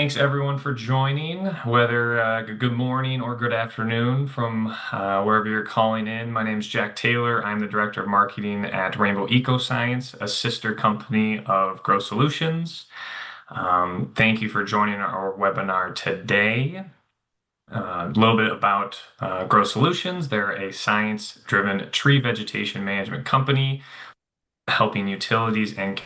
Thanks everyone for joining, whether good morning or good afternoon from wherever you're calling in. My name is Jack Taylor. I'm the Director of Marketing at Rainbow EcoScience, a sister company of Grow Solutions. Thank you for joining our webinar today. A little bit about Grow Solutions. They're a science-driven tree vegetation management company helping utilities and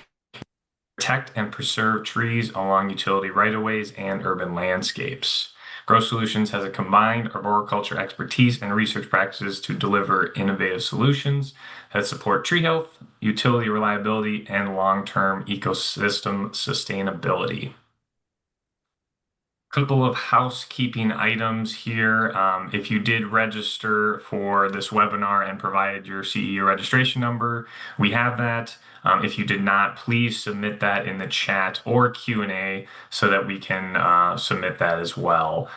protect and preserve trees along utility right-of-ways and urban landscapes. Grow Solutions has a combined arboriculture expertise and research practices to deliver innovative solutions that support tree health, utility reliability, and long-term ecosystem sustainability. Couple of housekeeping items here. If you did register for this webinar and provided your CEU registration number, we have that. If you did not, please submit that in the chat or Q&A so that we can submit that as well.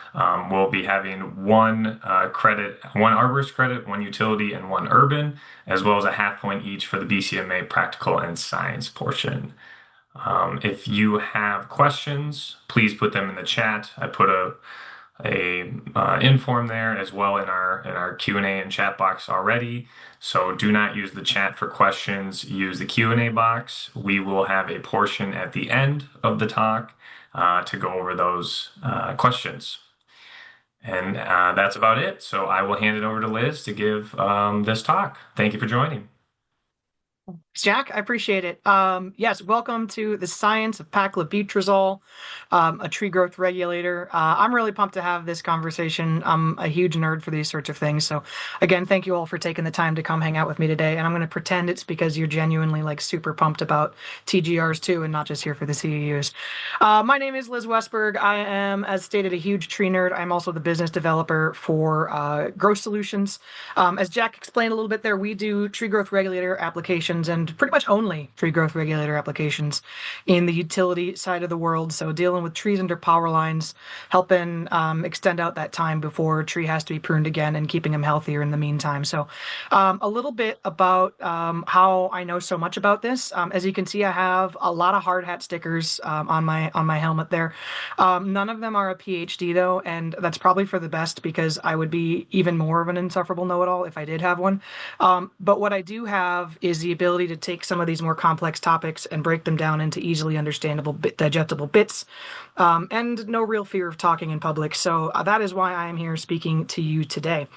We'll be having one credit, one arborist credit, one utility, and one urban, as well as a half point each for the BCMA practical and science portion. If you have questions, please put them in the chat. I put a inform there as well in our Q&A and chat box already. So do not use the chat for questions. Use the Q&A box. We will have a portion at the end of the talk to go over those questions. And that's about it. So I will hand it over to Liz to give this talk. Thank you for joining. Thanks, Jack. I appreciate it. Yes, welcome to the Science of Paclobutrazol, a tree growth regulator. I'm really pumped to have this conversation. I'm a huge nerd for these sorts of things. So again, thank you all for taking the time to come hang out with me today. And I'm going to pretend it's because you're genuinely like super pumped about TGRs too, and not just here for the CEUs. My name is Liz Westberg. I am, as stated, a huge tree nerd. I'm also the business developer for Grow Solutions. As Jack explained a little bit there, we do tree growth regulator applications and pretty much only tree growth regulator applications in the utility side of the world. So dealing with trees under power lines, helping extend out that time before a tree has to be pruned again and keeping them healthier in the meantime. So a little bit about how I know so much about this. As you can see, I have a lot of hard hat stickers on my helmet there. None of them are a PhD though, and that's probably for the best because I would be even more of an insufferable know-it-all if I did have one. But what I do have is the ability to take some of these more complex topics and break them down into easily understandable, digestible bits, and no real fear of talking in public. So that is why I am here speaking to you today.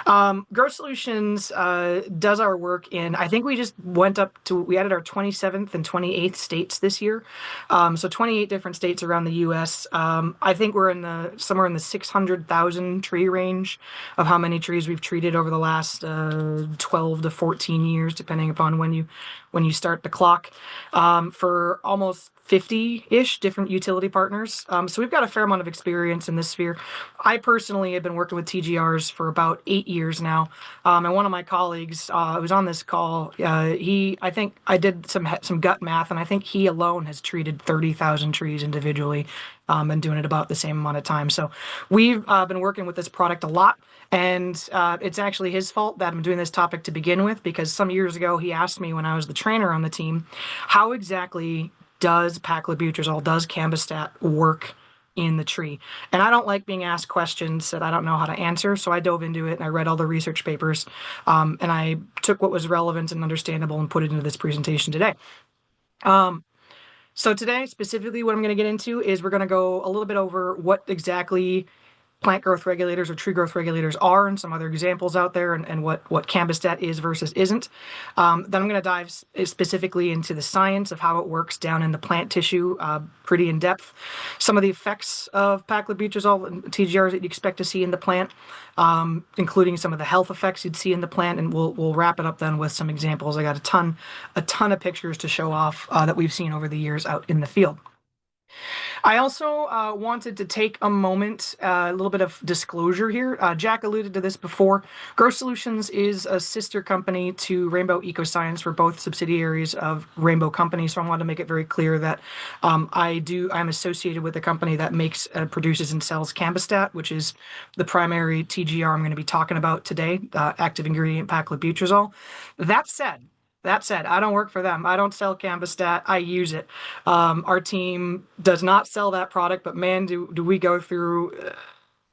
Grow Solutions does our work in, I think we just went up to, we added our 27th and 28th states this year. So 28 different states around the US. I think we're in somewhere in the 600,000 tree range of how many trees we've treated over the last 12 to 14 years, depending upon when you start the clock, for almost 50-ish different utility partners. So we've got a fair amount of experience in this sphere. I personally have been working with TGRs for about 8 years now. And one of my colleagues who's on this call, I think I did some gut math, and I think he alone has treated 30,000 trees individually, and doing it about the same amount of time. So we've been working with this product a lot. And it's actually his fault that I'm doing this topic to begin with, because some years ago he asked me when I was the trainer on the team, how exactly does paclobutrazol, does Cambistat work in the tree? And I don't like being asked questions that I don't know how to answer, so I dove into it and I read all the research papers, and I took what was relevant and understandable and put it into this presentation today. So today, specifically, what I'm going to get into is we're going to go a little bit over what exactly plant growth regulators or tree growth regulators are, and some other examples out there, and what Cambistat is versus isn't. Then I'm going to dive specifically into the science of how it works down in the plant tissue, pretty in depth. Some of the effects of paclobutrazol and TGRs that you'd expect to see in the plant, including some of the health effects you'd see in the plant, and we'll wrap it up then with some examples. I got a ton of pictures to show off that we've seen over the years out in the field. I also wanted to take a moment, a little bit of disclosure here. Jack alluded to this before. Grow Solutions is a sister company to Rainbow EcoScience. We're both subsidiaries of Rainbow Company, so I wanted to make it very clear that I'm associated with a company that makes, produces, and sells Cambistat, which is the primary TGR I'm going to be talking about today, active ingredient paclobutrazol. That said, that said, I don't work for them. I don't sell Cambistat. I use it. Our team does not sell that product, but man, do we go through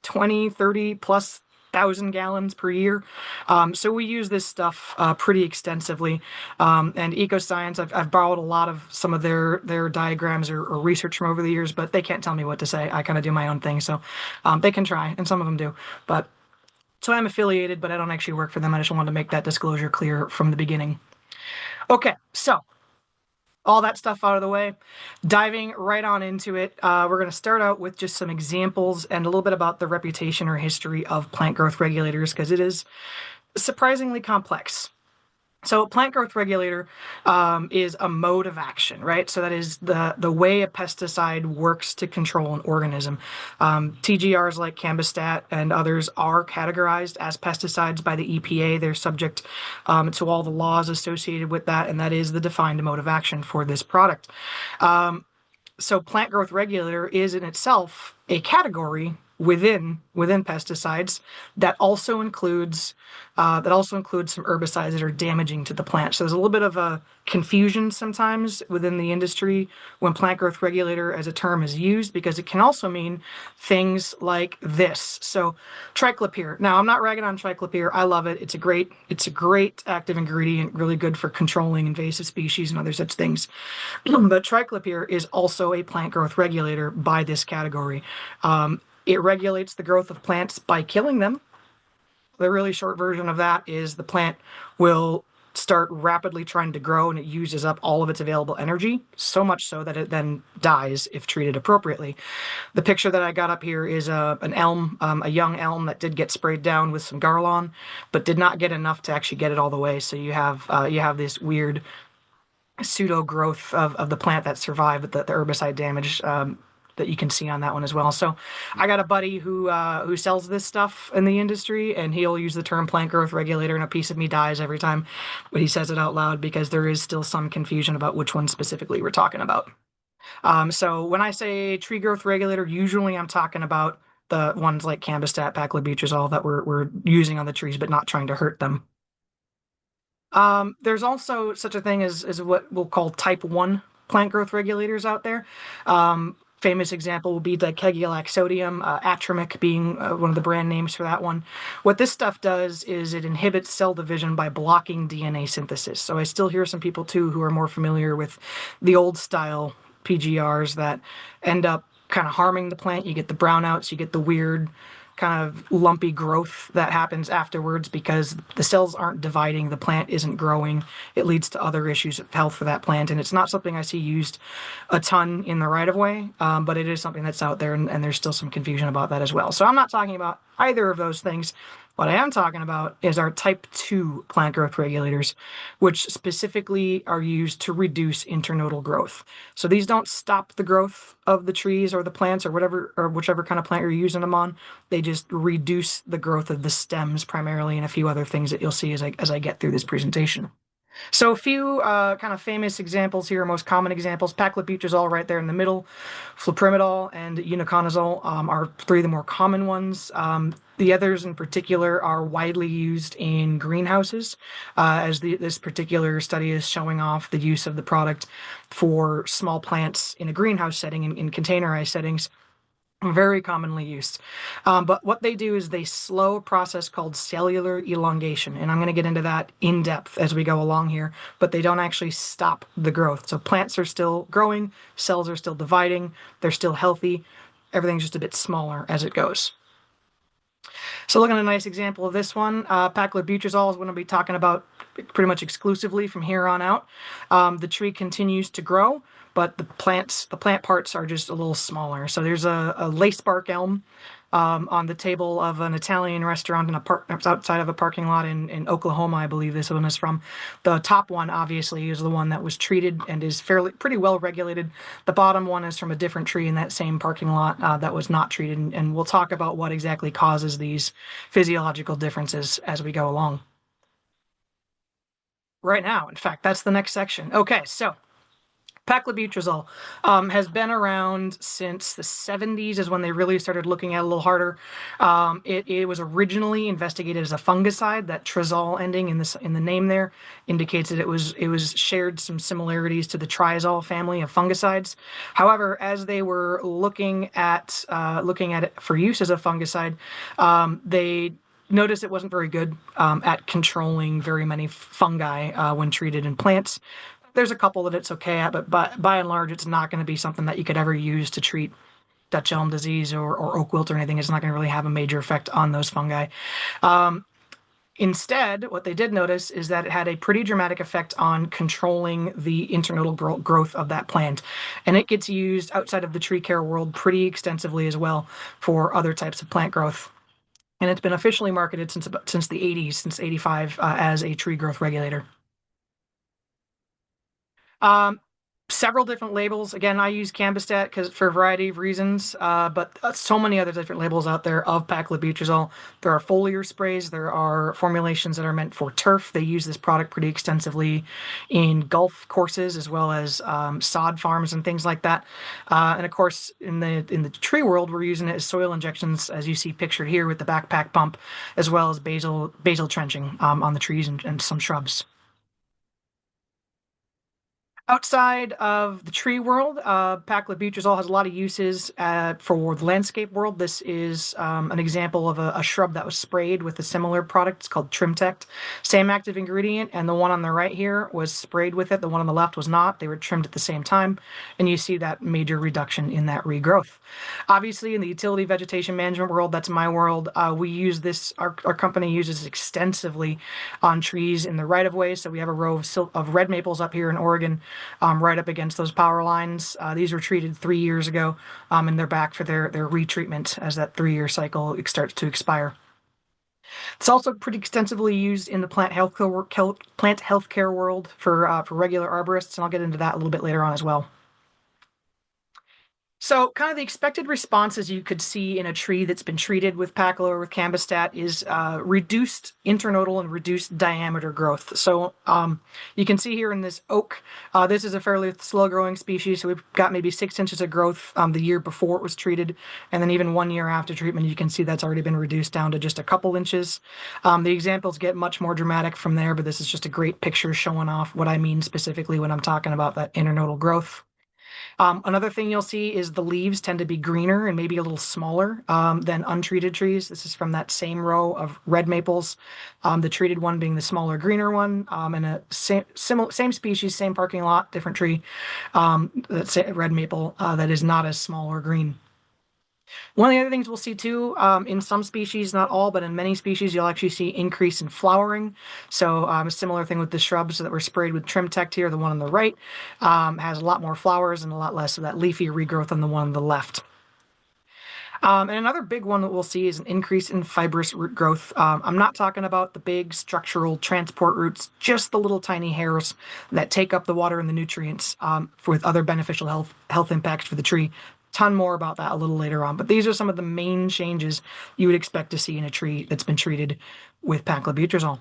20, 30 plus thousand gallons per year. So we use this stuff pretty extensively. And EcoScience, I've borrowed a lot of some of their diagrams or research from over the years, but they can't tell me what to say. I kind of do my own thing. So they can try, and some of them do. But so I'm affiliated, but I don't actually work for them. I just wanted to make that disclosure clear from the beginning. Okay, so all that stuff out of the way, diving right on into it. We're going to start out with just some examples and a little bit about the reputation or history of plant growth regulators because it is surprisingly complex. So plant growth regulator is a mode of action, right? So that is the way a pesticide works to control an organism. TGRs like Cambistat and others are categorized as pesticides by the EPA. They're subject to all the laws associated with that, and that is the defined mode of action for this product. So plant growth regulator is in itself a category within pesticides that also includes some herbicides that are damaging to the plant. So there's a little bit of a confusion sometimes within the industry when plant growth regulator as a term is used because it can also mean things like this. So triclopyr. Now I'm not ragging on triclopyr. I love it. It's a great active ingredient, really good for controlling invasive species and other such things. But triclopyr is also a plant growth regulator by this category. It regulates the growth of plants by killing them. The really short version of that is the plant will start rapidly trying to grow and it uses up all of its available energy, so much so that it then dies if treated appropriately. The picture that I got up here is an elm, a young elm that did get sprayed down with some Garlon, but did not get enough to actually get it all the way. So you have this weird pseudo growth of the plant that survived, but the herbicide damage that you can see on that one as well. So I got a buddy who sells this stuff in the industry, and he'll use the term plant growth regulator, and a piece of me dies every time when he says it out loud because there is still some confusion about which one specifically we're talking about. So when I say tree growth regulator, usually I'm talking about the ones like Cambistat, Paclobutrazol that we're using on the trees, but not trying to hurt them. There's also such a thing as what we'll call type 1 plant growth regulators out there. Famous example would be the Kegulac sodium, Atramic being one of the brand names for that one. What this stuff does is it inhibits cell division by blocking DNA synthesis. So I still hear some people too who are more familiar with the old style PGRs that end up kind of harming the plant. You get the brownouts, you get the weird kind of lumpy growth that happens afterwards because the cells aren't dividing, the plant isn't growing. It leads to other issues of health for that plant, and it's not something I see used a ton in the right of way, but it is something that's out there, and there's still some confusion about that as well. So I'm not talking about either of those things. What I am talking about is our type 2 plant growth regulators, which specifically are used to reduce internodal growth. So these don't stop the growth of the trees or the plants or whatever or whichever kind of plant you're using them on. They just reduce the growth of the stems primarily and a few other things that you'll see as I get through this presentation. So a few kind of famous examples here, most common examples, paclobutrazol right there in the middle, fliprimidol and uniconazole are three of the more common ones. The others in particular are widely used in greenhouses, as this particular study is showing off the use of the product for small plants in a greenhouse setting, in containerized settings. Very commonly used. But what they do is they slow a process called cellular elongation. And I'm going to get into that in depth as we go along here, but they don't actually stop the growth. So plants are still growing, cells are still dividing, they're still healthy. Everything's just a bit smaller as it goes. So looking at a nice example of this one, paclobutrazol is what I'll be talking about pretty much exclusively from here on out. The tree continues to grow, but the plant parts are just a little smaller. So there's a lace bark elm on the table of an Italian restaurant in a park outside of a parking lot in Oklahoma, I believe this one is from. The top one, obviously, is the one that was treated and is pretty well regulated. The bottom one is from a different tree in that same parking lot that was not treated, and we'll talk about what exactly causes these physiological differences as we go along. Right now, in fact, that's the next section. Okay, so Paclobutrazol has been around since the 70s is when they really started looking at it a little harder. It was originally investigated as a fungicide. That trazol ending in the name there indicates that it was shared some similarities to the triazole family of fungicides. However, as they were looking at it for use as a fungicide, they noticed it wasn't very good at controlling very many fungi when treated in plants. There's a couple that it's okay at, but by and large, it's not going to be something that you could ever use to treat Dutch elm disease or oak wilt or anything. It's not going to really have a major effect on those fungi. Um, Instead, what they did notice is that it had a pretty dramatic effect on controlling the internodal growth of that plant. And it gets used outside of the tree care world pretty extensively as well for other types of plant growth. And it's been officially marketed since the 80s, since 85, as a tree growth regulator. Um, Several different labels. Again, I use Cambistat because for a variety of reasons, but so many other different labels out there of paclobutrazol. There are foliar sprays. There are formulations that are meant for turf. They use this product pretty extensively in golf courses as well as sod farms and things like that. And of course, in the tree world, we're using it as soil injections, as you see pictured here with the backpack pump, as well as basal trenching on the trees and some shrubs. Outside of the tree world, paclobutrazol has a lot of uses for the landscape world. This is an example of a shrub that was sprayed with a similar product. It's called Trimtect. Same active ingredient, and the one on the right here was sprayed with it. The one on the left was not. They were trimmed at the same time, and you see that major reduction in that regrowth. Obviously, in the utility vegetation management world, that's my world, we use this, our company uses extensively on trees in the right-of-way. So we have a row of red maples up here in Oregon right up against those power lines. These were treated 3 years ago, and they're back for their retreatment as that 3 year cycle starts to expire. It's also pretty extensively used in the plant healthcare world for regular arborists, and I'll get into that a little bit later on as well. So, kind of the expected responses you could see in a tree that's been treated with Paclo or with Cambistat is reduced internodal and reduced diameter growth. So, you can see here in this oak, this is a fairly slow-growing species. So we've got maybe 6 inches of growth the year before it was treated, and then even 1 year after treatment, you can see that's already been reduced down to just a couple inches. The examples get much more dramatic from there, but this is just a great picture showing off what I mean specifically when I'm talking about that internodal growth. Another thing you'll see is the leaves tend to be greener and maybe a little smaller than untreated trees. This is from that same row of red maples, the treated one being the smaller, greener one, and a same species, same parking lot, different tree, that's a red maple that is not as small or green. One of the other things we'll see too, in some species, not all, but in many species, you'll actually see increase in flowering. So a similar thing with the shrubs that were sprayed with Trimtect here, the one on the right, has a lot more flowers and a lot less of that leafy regrowth on the one on the left. And another big one that we'll see is an increase in fibrous root growth. I'm not talking about the big structural transport roots, just the little tiny hairs that take up the water and the nutrients with other beneficial health impacts for the tree. Ton more about that a little later on, but these are some of the main changes you would expect to see in a tree that's been treated with paclobutrazol.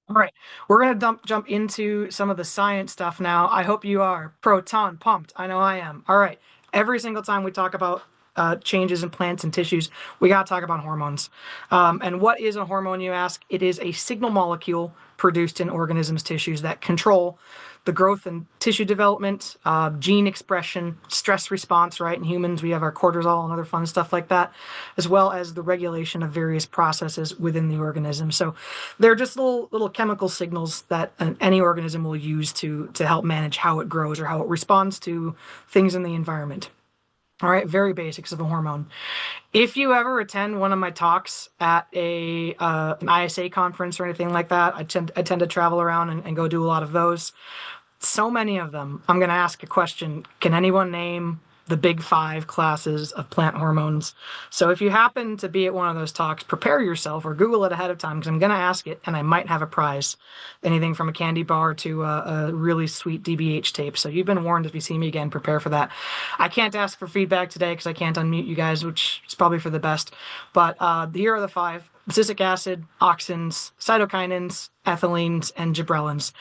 All right, we're going to jump into some of the science stuff now. I hope you are proton pumped. I know I am. All right, every single time we talk about changes in plants and tissues, we got to talk about hormones. And what is a hormone, you ask? It is a signal molecule produced in organisms' tissues that control the growth and tissue development, gene expression, stress response, right? In humans, we have our cortisol and other fun stuff like that, as well as the regulation of various processes within the organism. So they're just little chemical signals that any organism will use to help manage how it grows or how it responds to things in the environment. All right, very basics of a hormone. If you ever attend one of my talks at an ISA conference or anything like that, I tend to travel around and go do a lot of those. So many of them, I'm going to ask a question. Can anyone name the big five classes of plant hormones? So if you happen to be at one of those talks, prepare yourself or Google it ahead of time because I'm going to ask it and I might have a prize. Anything from a candy bar to a really sweet DBH tape. So you've been warned. If you see me again, prepare for that. I can't ask for feedback today because I can't unmute you guys, which is probably for the best. But here are the five. abscisic acid, auxins, cytokinins, ethylenes, and gibberellins.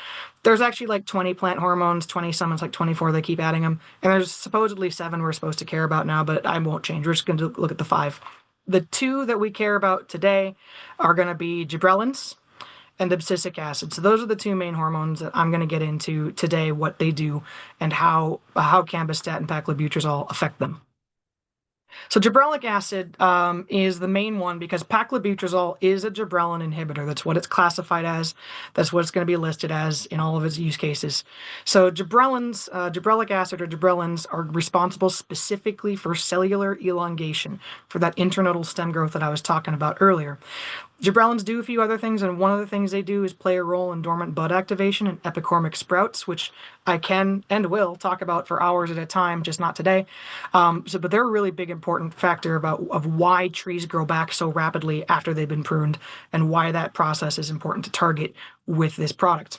There's actually like 20 plant hormones, 20 some, it's like 24, they keep adding them. And there's supposedly seven we're supposed to care about now, but I won't change. We're just going to look at the five. The two that we care about today are going to be gibberellins and abscisic acid. So those are the two main hormones that I'm going to get into today, what they do and how cambistat and paclobutrazol affect them. So gibberellic acid is the main one because paclobutrazol is a gibberellin inhibitor. That's what it's classified as. That's what it's going to be listed as in all of its use cases. So gibberellins, gibberellic acid or gibberellins are responsible specifically for cellular elongation, for that internodal stem growth that I was talking about earlier. Gibberellins do a few other things, and one of the things they do is play a role in dormant bud activation and epicormic sprouts, which I can and will talk about for hours at a time, just not today. But they're a really big important factor of why trees grow back so rapidly after they've been pruned, and why that process is important to target with this product.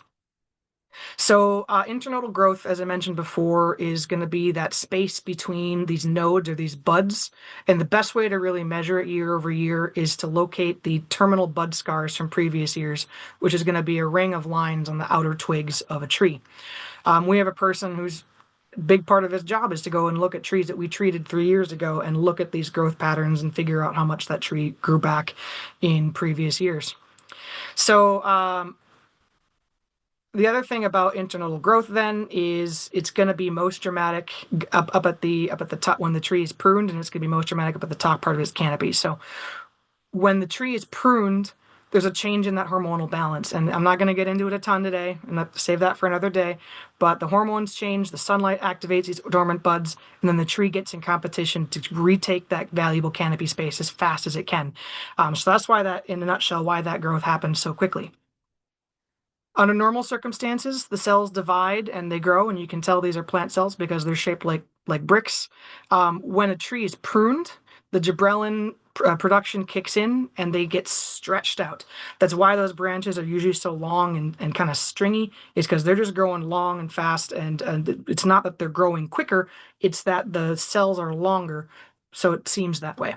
So internodal growth, as I mentioned before, is going to be that space between these nodes or these buds. And the best way to really measure it year over year is to locate the terminal bud scars from previous years, which is going to be a ring of lines on the outer twigs of a tree. We have a person whose big part of his job is to go and look at trees that we treated 3 years ago and look at these growth patterns and figure out how much that tree grew back in previous years. So the other thing about internodal growth then is it's going to be most dramatic up at the top when the tree is pruned, and it's going to be most dramatic up at the top part of its canopy. So when the tree is pruned, there's a change in that hormonal balance, and I'm not going to get into it a ton today, and save that for another day. But the hormones change, the sunlight activates these dormant buds, and then the tree gets in competition to retake that valuable canopy space as fast as it can. So that's why that, in a nutshell, why that growth happens so quickly. Under normal circumstances, the cells divide and they grow, and you can tell these are plant cells because they're shaped like bricks. When a tree is pruned, the gibberellin production kicks in and they get stretched out. That's why those branches are usually so long and kind of stringy, is because they're just growing long and fast. And it's not that they're growing quicker, it's that the cells are longer, so it seems that way.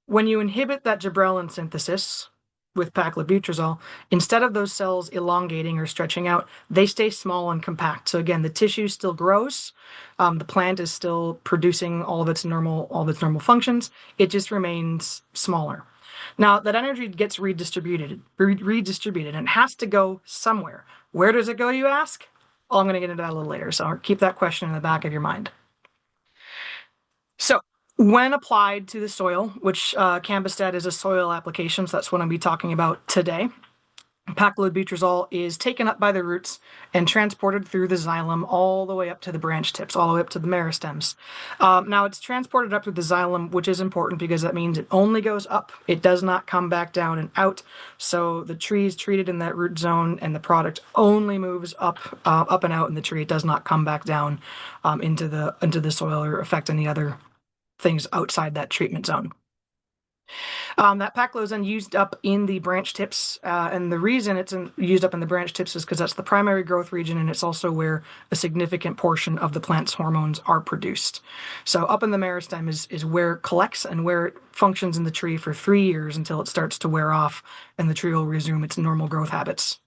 When you inhibit that gibberellin synthesis with paclobutrazol, instead of those cells elongating or stretching out, they stay small and compact. So again, the tissue still grows, the plant is still producing all of its normal functions. It just remains smaller. Now that energy gets redistributed, and it has to go somewhere. Where does it go, you ask? Well, I'm going to get into that a little later, so I'll keep that question in the back of your mind. So when applied to the soil, which cambistat is a soil application, so that's what I'll be talking about today, paclobutrazol is taken up by the roots and transported through the xylem all the way up to the branch tips, all the way up to the meristems. Now it's transported up through the xylem, which is important because that means it only goes up. It does not come back down and out. So the tree is treated in that root zone, and the product only moves up and out in the tree. It does not come back down into the soil or affect any other things outside that treatment zone. That paclo is then used up in the branch tips, and the reason it's used up in the branch tips is because that's the primary growth region, and it's also where a significant portion of the plant's hormones are produced. So up in the meristem is where it collects and where it functions in the tree for 3 years until it starts to wear off and the tree will resume its normal growth habits.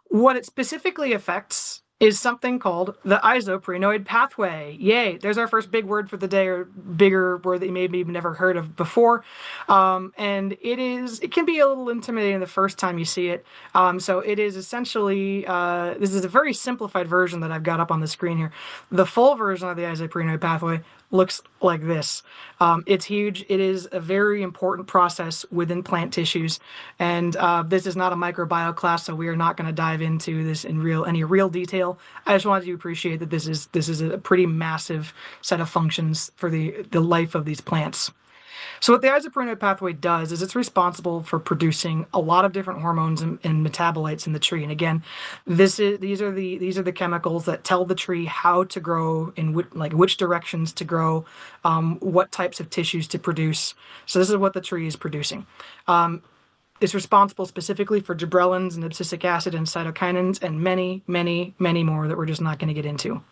What it specifically affects is something called the isoprenoid pathway. Yay, there's our first big word for the day, or bigger word that you maybe never heard of before. And it can be a little intimidating the first time you see it. So it is essentially, this is a very simplified version that I've got up on the screen here. The full version of the isoprenoid pathway looks like this. It's huge. It is a very important process within plant tissues, and this is not a microbiome class, so we are not going to dive into this in any real detail. I just wanted you to appreciate that this is a pretty massive set of functions for the life of these plants. So what the isoprenoid pathway does is it's responsible for producing a lot of different hormones and metabolites in the tree. And again, these are the chemicals that tell the tree how to grow, in which directions to grow, what types of tissues to produce. So this is what the tree is producing. It's responsible specifically for gibberellins and abscisic acid and cytokinins and many, many, many more that we're just not going to get into.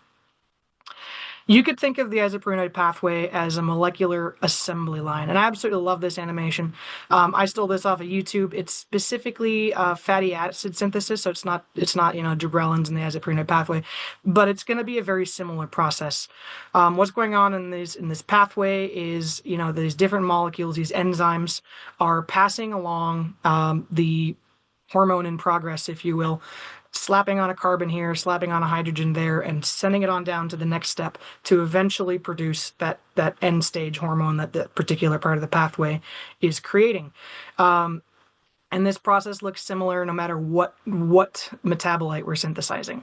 You could think of the isoprenoid pathway as a molecular assembly line, and I absolutely love this animation. I stole this off of YouTube. It's specifically fatty acid synthesis, so it's not gibberellins in the isoprenoid pathway, but it's going to be a very similar process. What's going on in this pathway is these different molecules, these enzymes, are passing along the hormone in progress, if you will, slapping on a carbon here, slapping on a hydrogen there, and sending it on down to the next step to eventually produce that end stage hormone that the particular part of the pathway is creating. And this process looks similar no matter what metabolite we're synthesizing.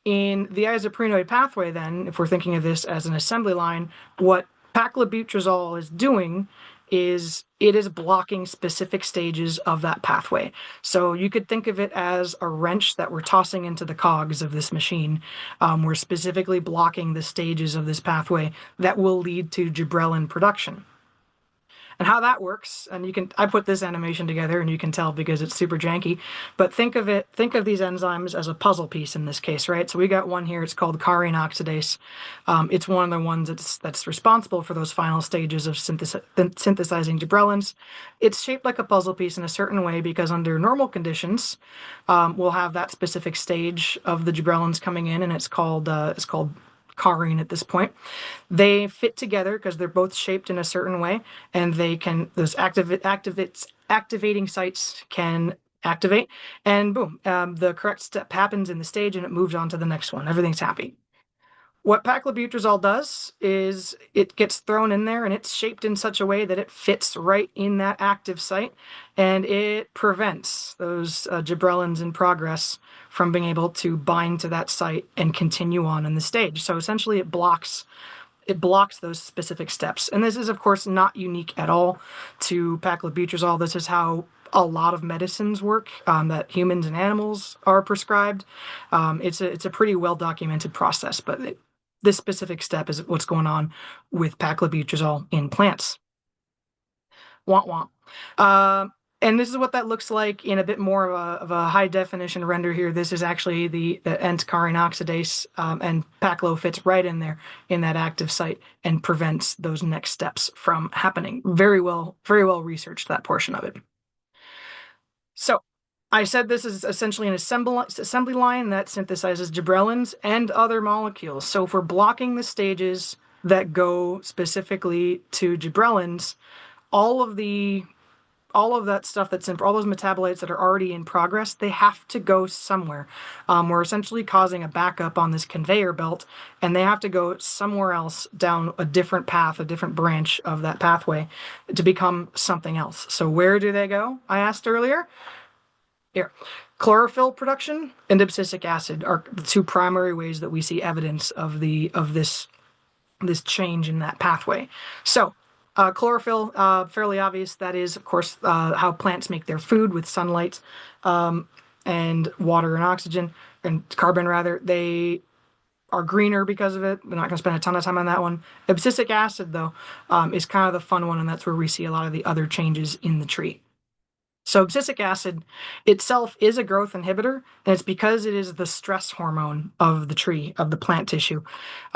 In the isoprenoid pathway, then, if we're thinking of this as an assembly line, what paclobutrazol is doing is it is blocking specific stages of that pathway. So you could think of it as a wrench that we're tossing into the cogs of this machine. We're specifically blocking the stages of this pathway that will lead to gibberellin production. And how that works, and I put this animation together and you can tell because it's super janky, but think of these enzymes as a puzzle piece in this case, right? So we got one here, it's called carine oxidase. It's one of the ones that's responsible for those final stages of synthesizing gibberellins. It's shaped like a puzzle piece in a certain way because under normal conditions, we'll have that specific stage of the gibberellins coming in, and it's called carine at this point. They fit together because they're both shaped in a certain way, and those activating sites can activate, and boom, the correct step happens in the stage, and it moves on to the next one. Everything's happy. What paclobutrazol does is it gets thrown in there and it's shaped in such a way that it fits right in that active site, and it prevents those gibberellins in progress from being able to bind to that site and continue on in the stage. So essentially it blocks those specific steps. And this is, of course, not unique at all to paclobutrazol. This is how a lot of medicines work that humans and animals are prescribed. It's a pretty well documented process, but this specific step is what's going on with paclobutrazol in plants. Want want. And this is what that looks like in a bit more of a high definition render here. This is actually the carine oxidase, and Paclo fits right in there in that active site and prevents those next steps from happening. Very well researched, that portion of it. So I said this is essentially an assembly line that synthesizes gibberellins and other molecules. So if we're blocking the stages that go specifically to gibberellins, all of that stuff that's in all those metabolites that are already in progress, they have to go somewhere. We're essentially causing a backup on this conveyor belt, and they have to go somewhere else down a different path, a different branch of that pathway to become something else. So where do they go? I asked earlier. Here. Chlorophyll production and abscisic acid are the two primary ways that we see evidence of this change in that pathway. So chlorophyll, fairly obvious. That is, of course, how plants make their food with sunlight and water and oxygen and carbon, rather. They are greener because of it. We're not going to spend a ton of time on that one. Abscisic acid, though, is kind of the fun one, and that's where we see a lot of the other changes in the tree. So abscisic acid itself is a growth inhibitor, and it's because it is the stress hormone of the tree, of the plant tissue.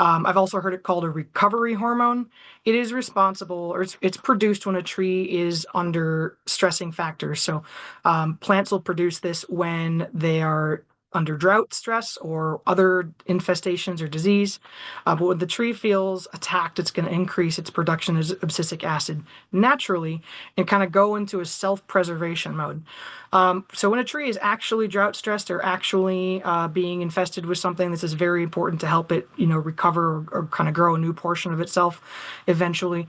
I've also heard it called a recovery hormone. It is responsible, or it's produced when a tree is under stressing factors. So plants will produce this when they are under drought stress or other infestations or disease. But when the tree feels attacked, it's going to increase its production of abscisic acid naturally and kind of go into a self-preservation mode. So when a tree is actually drought stressed or actually being infested with something, this is very important to help it, recover or kind of grow a new portion of itself eventually.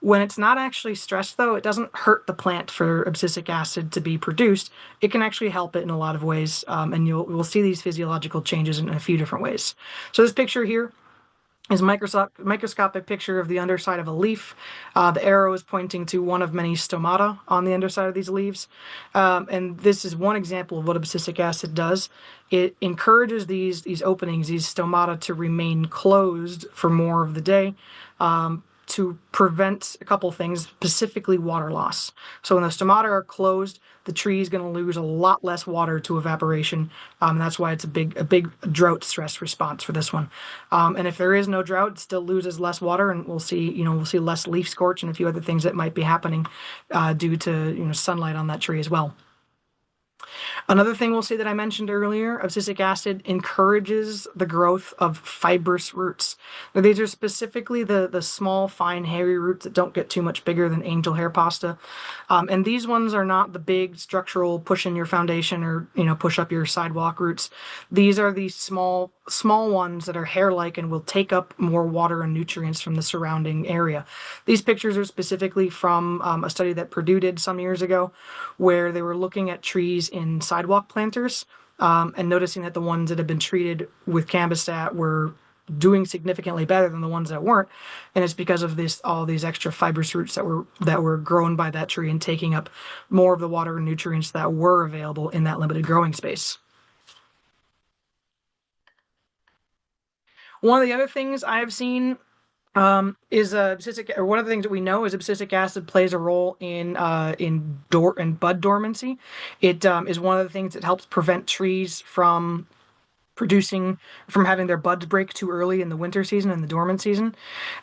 When it's not actually stressed, though, it doesn't hurt the plant for abscisic acid to be produced. It can actually help it in a lot of ways, and we'll see these physiological changes in a few different ways. So this picture here is a microscopic picture of the underside of a leaf. The arrow is pointing to one of many stomata on the underside of these leaves. And this is one example of what abscisic acid does. It encourages these openings, these stomata, to remain closed for more of the day. to prevent a couple things, specifically water loss. So when the stomata are closed, the tree is going to lose a lot less water to evaporation. That's why it's a big drought stress response for this one. And if there is no drought, it still loses less water, and we'll see less leaf scorch and a few other things that might be happening due to sunlight on that tree as well. Another thing we'll see that I mentioned earlier, abscisic acid encourages the growth of fibrous roots. Now, these are specifically the small, fine, hairy roots that don't get too much bigger than angel hair pasta. And these ones are not the big structural push in your foundation or push up your sidewalk roots. These are these small ones that are hair-like and will take up more water and nutrients from the surrounding area. These pictures are specifically from a study that Purdue did some years ago, where they were looking at trees in sidewalk planters and noticing that the ones that had been treated with Cambistat were doing significantly better than the ones that weren't, and it's because of all these extra fibrous roots that were grown by that tree and taking up more of the water and nutrients that were available in that limited growing space. One of the other things I have seen is one of the things that we know is abscisic acid plays a role in bud dormancy. It is one of the things that helps prevent trees from having their buds break too early in the winter season and the dormant season.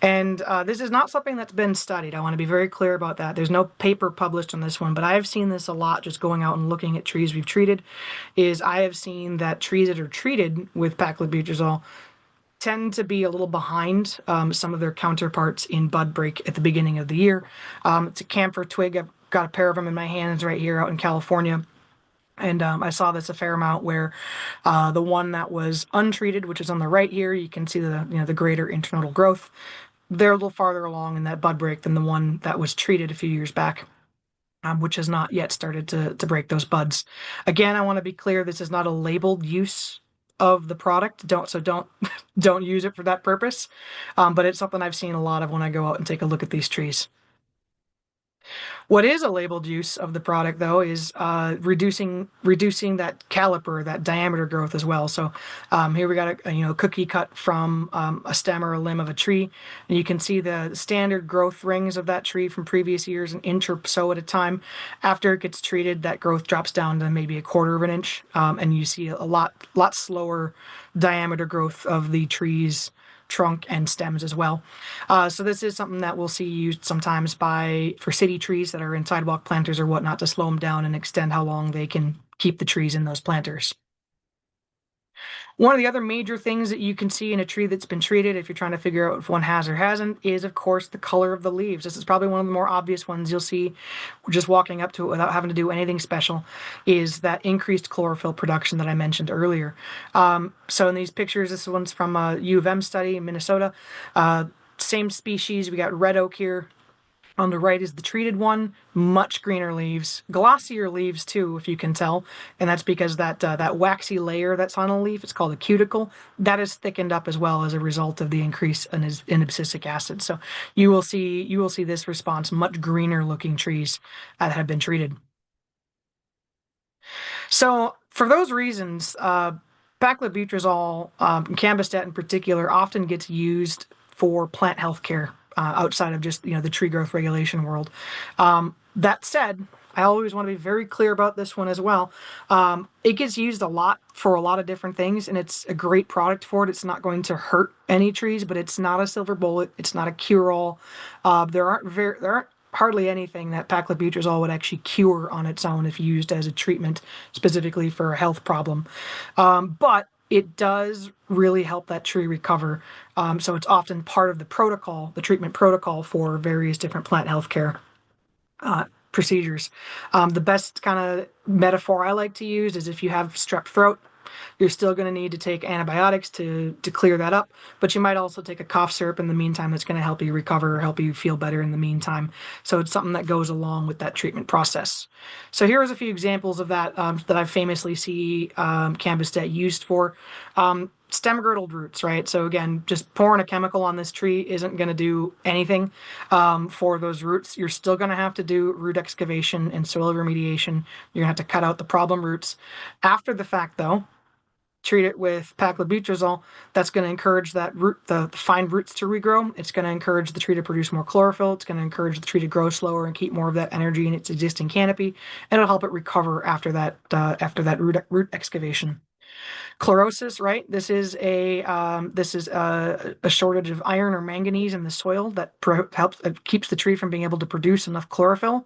And this is not something that's been studied. I want to be very clear about that. There's no paper published on this one, but I have seen this a lot just going out and looking at trees we've treated. I have seen that trees that are treated with paclobutrazol tend to be a little behind some of their counterparts in bud break at the beginning of the year. It's a camphor twig. I've got a pair of them in my hands right here out in California. And I saw this a fair amount where the one that was untreated, which is on the right here, you can see the greater internodal growth. They're a little farther along in that bud break than the one that was treated a few years back, which has not yet started to break those buds. Again, I want to be clear, this is not a labeled use of the product. Don't don't use it for that purpose. But it's something I've seen a lot of when I go out and take a look at these trees. What is a labeled use of the product, though, is reducing that caliper, that diameter growth as well. So here we got a cookie cut from a stem or a limb of a tree, and you can see the standard growth rings of that tree from previous years, an inch or so at a time. After it gets treated, that growth drops down to maybe a quarter of an inch, and you see a lot slower diameter growth of the trees trunk and stems as well. So this is something that we'll see used sometimes for city trees that are in sidewalk planters or whatnot to slow them down and extend how long they can keep the trees in those planters. One of the other major things that you can see in a tree that's been treated, if you're trying to figure out if one has or hasn't, is of course the color of the leaves. This is probably one of the more obvious ones you'll see just walking up to it without having to do anything special, is that increased chlorophyll production that I mentioned earlier. So in these pictures, this one's from a U of M study in Minnesota. Same species, we got red oak here. On the right is the treated one, much greener leaves, glossier leaves too, if you can tell, and that's because that waxy layer that's on a leaf, it's called a cuticle, that is thickened up as well as a result of the increase in abscisic acid. So you will see this response, much greener looking trees that have been treated. So for those reasons, paclobutrazol, Cambistat in particular, often gets used for plant health care outside of just the tree growth regulation world. That said, I always want to be very clear about this one as well. It gets used a lot for a lot of different things, and it's a great product for it. It's not going to hurt any trees, but it's not a silver bullet. It's not a cure-all. There aren't hardly anything that paclobutrazol would actually cure on its own if used as a treatment specifically for a health problem. But it does really help that tree recover. So it's often part of the treatment protocol for various different plant health care procedures. The best kind of metaphor I like to use is if you have strep throat, you're still going to need to take antibiotics to clear that up, but you might also take a cough syrup in the meantime that's going to help you recover, help you feel better in the meantime. So it's something that goes along with that treatment process. So here's a few examples of that that I famously see Cambistat used for. Stem girdled roots, right? So again, just pouring a chemical on this tree isn't going to do anything for those roots. You're still going to have to do root excavation and soil remediation. You're going to have to cut out the problem roots. After the fact, though, treat it with paclobutrazol, that's going to encourage the fine roots to regrow. It's going to encourage the tree to produce more chlorophyll. It's going to encourage the tree to grow slower and keep more of that energy in its existing canopy, and it'll help it recover after that root excavation. Chlorosis, right? This is a shortage of iron or manganese in the soil that helps keeps the tree from being able to produce enough chlorophyll.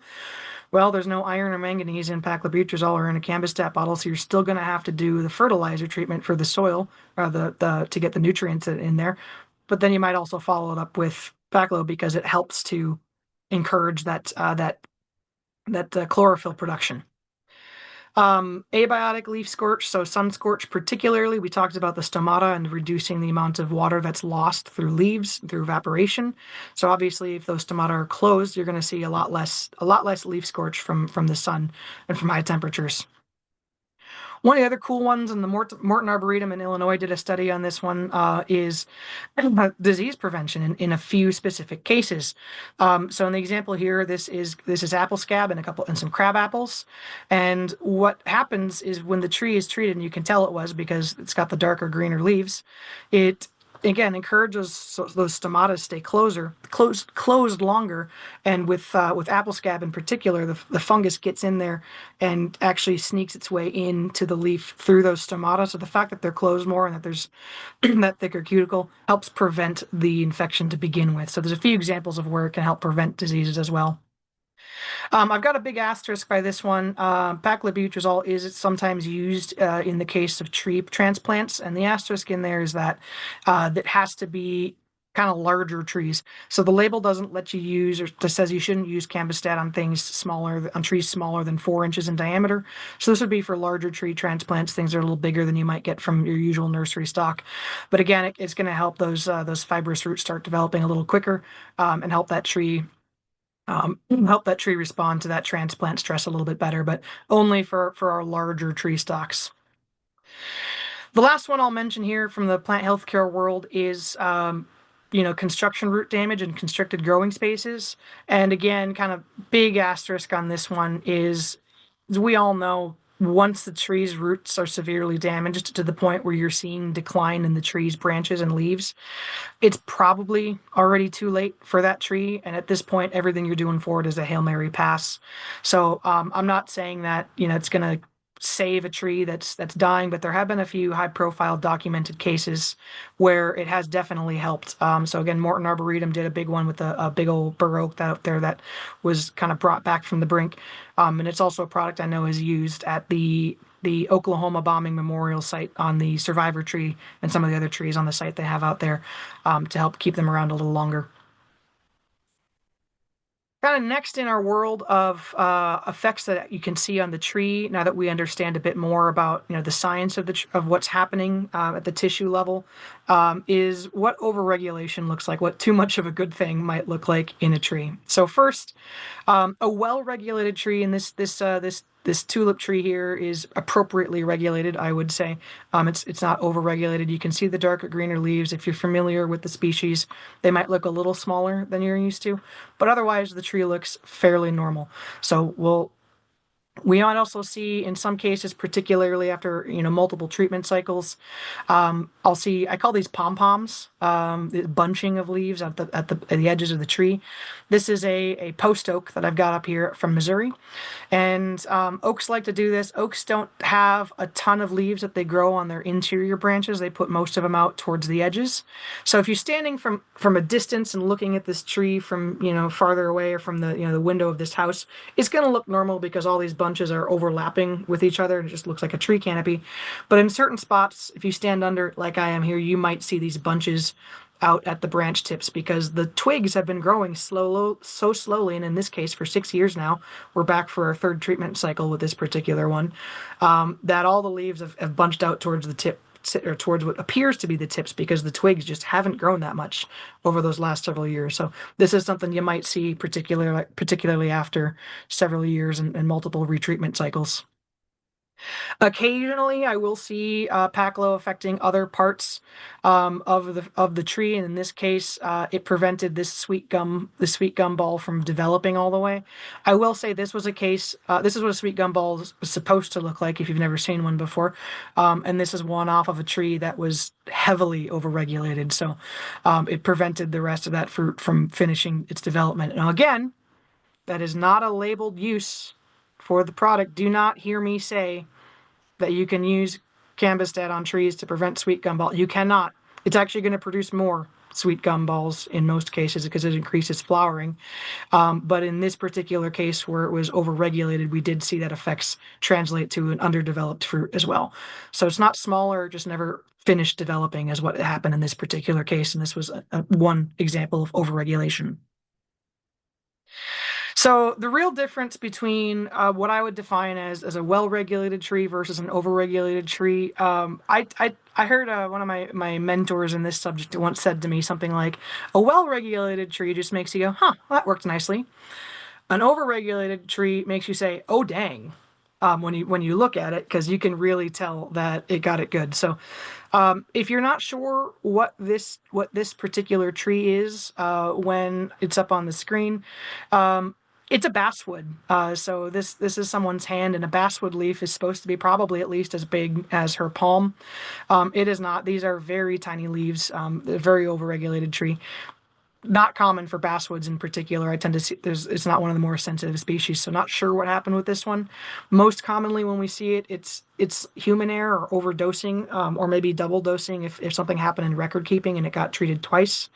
Well, there's no iron or manganese in paclobutrazol or in a cambistat bottle, so you're still going to have to do the fertilizer treatment for the soil, the to get the nutrients in there. But then you might also follow it up with paclo because it helps to encourage that chlorophyll production. Abiotic leaf scorch, so sun scorch particularly, we talked about the stomata and reducing the amount of water that's lost through leaves, through evaporation. So obviously if those stomata are closed, you're going to see a lot less leaf scorch from the sun and from high temperatures. One of the other cool ones, and the Morton Arboretum in Illinois did a study on this one, is disease prevention in a few specific cases. So in the example here, this is apple scab and some crab apples. And what happens is when the tree is treated, and you can tell it was because it's got the darker greener leaves, it again encourages those stomata to stay closed longer. And with apple scab in particular, the fungus gets in there and actually sneaks its way into the leaf through those stomata. So the fact that they're closed more and that there's that thicker cuticle helps prevent the infection to begin with. So there's a few examples of where it can help prevent diseases as well. I've got a big asterisk by this one. Paclobutrazol is sometimes used in the case of tree transplants, and the asterisk in there is that has to be kind of larger trees. So the label doesn't let you use, or just says you shouldn't use cambistat on trees smaller than 4 inches in diameter. So this would be for larger tree transplants, things that are a little bigger than you might get from your usual nursery stock. But again, it's going to help those fibrous roots start developing a little quicker, and help that tree respond to that transplant stress a little bit better, but only for our larger tree stocks. The last one I'll mention here from the plant healthcare world is construction root damage and constricted growing spaces. And again, kind of big asterisk on this one is, as we all know, once the tree's roots are severely damaged to the point where you're seeing decline in the tree's branches and leaves, it's probably already too late for that tree. And at this point, everything you're doing for it is a Hail Mary pass. So I'm not saying that, it's going to save a tree that's dying, but there have been a few high profile documented cases where it has definitely helped. So again, Morton Arboretum did a big one with a big old bur oak out there that was kind of brought back from the brink. And it's also a product I know is used at the Oklahoma bombing memorial site on the survivor tree and some of the other trees on the site they have out there, to help keep them around a little longer. Kind of next in our world of effects that you can see on the tree, now that we understand a bit more about the science of what's happening at the tissue level, is what overregulation looks like, what too much of a good thing might look like in a tree. So first, a well-regulated tree, and this tulip tree here is appropriately regulated, I would say. It's not overregulated. You can see the darker greener leaves. If you're familiar with the species, they might look a little smaller than you're used to, but otherwise the tree looks fairly normal. So we might also see in some cases, particularly after multiple treatment cycles, I call these pom-poms, the bunching of leaves at the edges of the tree. This is a post oak that I've got up here from Missouri, and oaks like to do this. Oaks don't have a ton of leaves that they grow on their interior branches. They put most of them out towards the edges. So if you're standing from a distance and looking at this tree from farther away, or from the window of this house, it's going to look normal because all these bunches are overlapping with each other and it just looks like a tree canopy. But in certain spots, if you stand under like I am here, you might see these bunches out at the branch tips because the twigs have been growing so slowly, and in this case for 6 years now, we're back for our third treatment cycle with this particular one, that all the leaves have bunched out towards the tip, or towards what appears to be the tips, because the twigs just haven't grown that much over those last several years. So this is something you might see particularly after several years and multiple retreatment cycles. Occasionally, I will see Paclo affecting other parts of the tree, and in this case, it prevented the sweet gum ball from developing all the way. I will say this was a case. This is what a sweet gum ball was supposed to look like if you've never seen one before, and this is one off of a tree that was heavily overregulated, so it prevented the rest of that fruit from finishing its development. Now, again, that is not a labeled use for the product. Do not hear me say that you can use Cambistat on trees to prevent sweet gum ball. You cannot. It's actually going to produce more sweet gum balls in most cases because it increases flowering. But in this particular case where it was overregulated, we did see that effects translate to an underdeveloped fruit as well. So it's not smaller, just never finished developing is what happened in this particular case. And this was one example of overregulation. So the real difference between what I would define as a well-regulated tree versus an overregulated tree, I heard one of my mentors in this subject once said to me something like, "A well-regulated tree just makes you go, huh, well, that worked nicely. An overregulated tree makes you say, oh dang." When you look at it, because you can really tell that it got it good. So, if you're not sure what this particular tree is when it's up on the screen, it's a basswood. So this is someone's hand, and a basswood leaf is supposed to be probably at least as big as her palm. It is not. These are very tiny leaves. A very overregulated tree. Not common for basswoods in particular. I tend to see it's not one of the more sensitive species, so not sure what happened with this one. Most commonly when we see it, it's human error or overdosing, or maybe double dosing if something happened in record keeping and it got treated twice.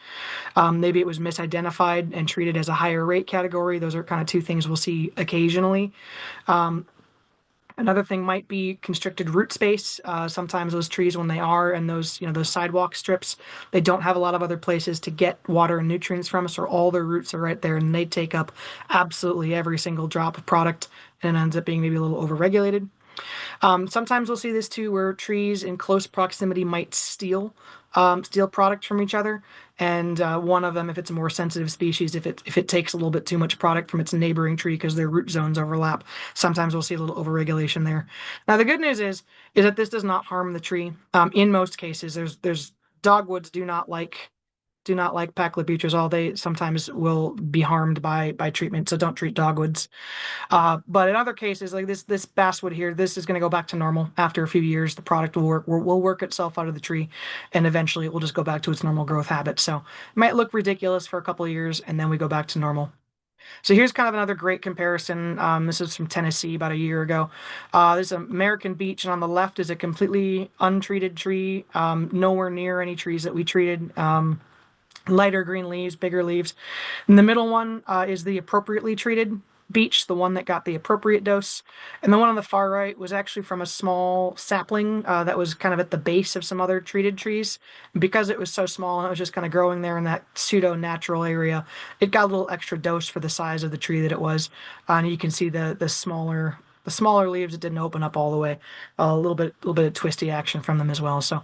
Maybe it was misidentified and treated as a higher rate category. Those are kind of two things we'll see occasionally. Um, Another thing might be constricted root space. Sometimes those trees, when they are, and those sidewalk strips, they don't have a lot of other places to get water and nutrients from, so all their roots are right there, and they take up absolutely every single drop of product, and it ends up being maybe a little overregulated. Sometimes we'll see this too, where trees in close proximity might steal product from each other. And one of them, if it's a more sensitive species, if it takes a little bit too much product from its neighboring tree because their root zones overlap, sometimes we'll see a little overregulation there. Now, the good news is that this does not harm the tree. In most cases, there's dogwoods do not like paclobutrazol. They sometimes will be harmed by treatment, so don't treat dogwoods. But in other cases, like this basswood here, this is going to go back to normal after a few years. The product will work itself out of the tree, and eventually it will just go back to its normal growth habit. So it might look ridiculous for a couple of years, and then we go back to normal. So here's kind of another great comparison. This is from Tennessee about a year ago. There's an American beech, and on the left is a completely untreated tree, nowhere near any trees that we treated. Lighter green leaves, bigger leaves. And the middle one is the appropriately treated beech, the one that got the appropriate dose. And the one on the far right was actually from a small sapling that was kind of at the base of some other treated trees. And because it was so small and it was just kind of growing there in that pseudo-natural area, it got a little extra dose for the size of the tree that it was. And you can see the smaller leaves, it didn't open up all the way. A little bit of twisty action from them as well. So